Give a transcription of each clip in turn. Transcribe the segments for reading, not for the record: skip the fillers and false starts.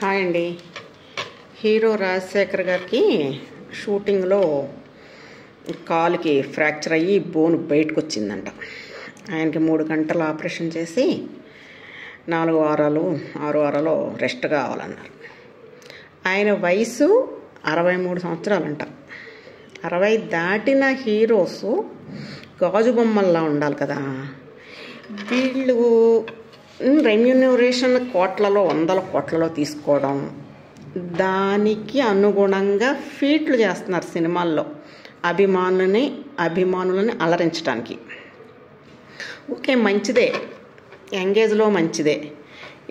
Hi అండి. Hero Rajasekhar గారికి షూటింగ్లో కాలుకి ఫ్రాక్చర్ అయ్యి బోన్ బయటకు వచ్చిందంట. ఆయనకి 3 గంటలు ఆపరేషన్ చేసి 4 వారాలు 6 వారాలు రెస్ట్ కావాలన్నారు. ఆయన వయసు 63 సంవత్సరాలంట. 60 దాటిన హీరోస్ గాజు బొమ్మల్లా ఉండాలి కదా. వీళ్ళు రెమ్యూనరేషన్ కోట్లలో 100 కోట్లలో తీసుకోవడం, దానికి అనుగుణంగా ఫీట్లు చేస్తున్నారు సినిమాల్లో అభిమానులని అలరించడానికి. ఓకే, మంచిదే, యంగేజ్లో మంచిదే.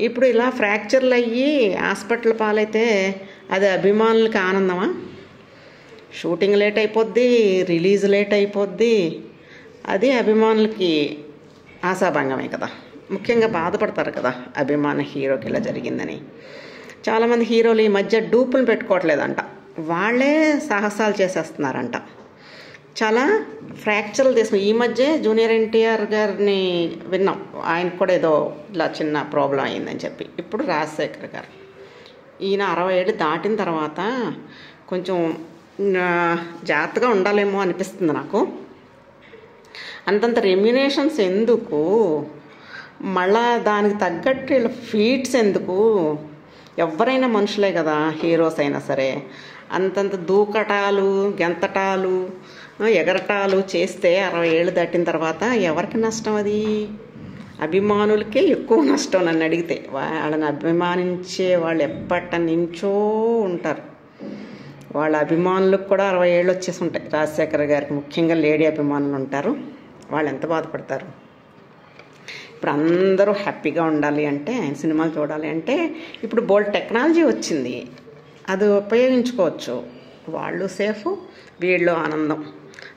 ఇప్పుడు ఇలా ఫ్రాక్చర్లు అయ్యి హాస్పిటల్ పాలైతే అది అభిమానులకి ఆనందమా? షూటింగ్ లేట్ అయిపోద్ది, రిలీజ్ లేట్ అయిపోద్ది, అది అభిమానులకి ఆశాభంగమే కదా. ముఖ్యంగా బాధపడతారు కదా అభిమాన హీరోకి ఇలా జరిగిందని. చాలామంది హీరోలు ఈ మధ్య డూపులు పెట్టుకోవట్లేదంట, వాళ్ళే సాహసాలు చేసేస్తున్నారంట. చాలా ఫ్రాక్చర్లు తీసుకుని ఈ మధ్య జూనియర్ ఎన్టీఆర్ గారిని విన్నాం, ఆయనకు కూడా ఏదో ఇలా చిన్న ప్రాబ్లం అయిందని చెప్పి. ఇప్పుడు రాజశేఖర్ గారు, ఈయన 60 ఏళ్ళు దాటిన తర్వాత కొంచెం జాగ్రత్తగా ఉండాలేమో అనిపిస్తుంది నాకు. అంతంత రెమ్యునేషన్స్ ఎందుకు, మళ్ళా దానికి తగ్గట్టు వీళ్ళ ఫీట్స్ ఎందుకు? ఎవరైనా మనుషులే కదా, హీరోస్ అయినా సరే. అంతంత దూకటాలు, గెంతటాలు, ఎగరటాలు చేస్తే 60 ఏళ్ళు దాటిన తర్వాత ఎవరికి నష్టం? అది అభిమానులకే ఎక్కువ నష్టం నన్ను అడిగితే. వాళ్ళని అభిమానించే వాళ్ళు ఎప్పటి నుంచో ఉంటారు. వాళ్ళ అభిమానులకు కూడా 60 ఏళ్ళు వచ్చేసి ఉంటాయి. రాజశేఖర్ గారికి ముఖ్యంగా లేడీ అభిమానులు ఉంటారు. వాళ్ళు ఎంత బాధపడతారు. ఇప్పుడు అందరూ హ్యాపీగా ఉండాలి అంటే, ఆయన సినిమాలు చూడాలి అంటే ఇప్పుడు బోల్డ్ టెక్నాలజీ వచ్చింది, అది ఉపయోగించుకోవచ్చు. వాళ్ళు సేఫ్, వీళ్ళు ఆనందం.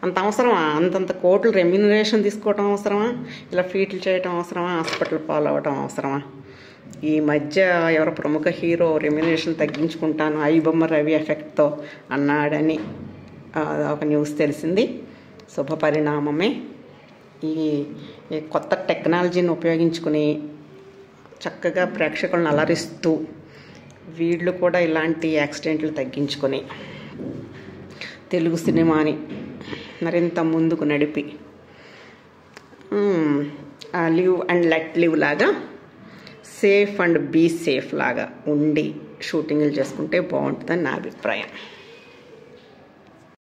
అంత అవసరమా? అంతంత కోట్లు రెమ్యూనరేషన్ తీసుకోవటం అవసరమా? ఇలా ఫీట్లు చేయటం అవసరమా? హాస్పిటల్ పాలవటం అవసరమా? ఈ మధ్య ఎవరో ప్రముఖ హీరో రెమ్యూనరేషన్ తగ్గించుకుంటాను ఐబొమ్మ రవి ఎఫెక్ట్తో అన్నాడని ఒక న్యూస్ తెలిసింది. శుభ పరిణామమే. ఈ కొత్త టెక్నాలజీని ఉపయోగించుకుని చక్కగా ప్రేక్షకులను అలరిస్తూ వీళ్ళు కూడా ఇలాంటి యాక్సిడెంట్లు తగ్గించుకొని తెలుగు సినిమాని మరింత ముందుకు నడిపి లివ్ అండ్ లెట్ లివ్ లాగా, సేఫ్ అండ్ బీ సేఫ్ లాగా ఉండి షూటింగ్లు చేసుకుంటే బాగుంటుందని నా అభిప్రాయం.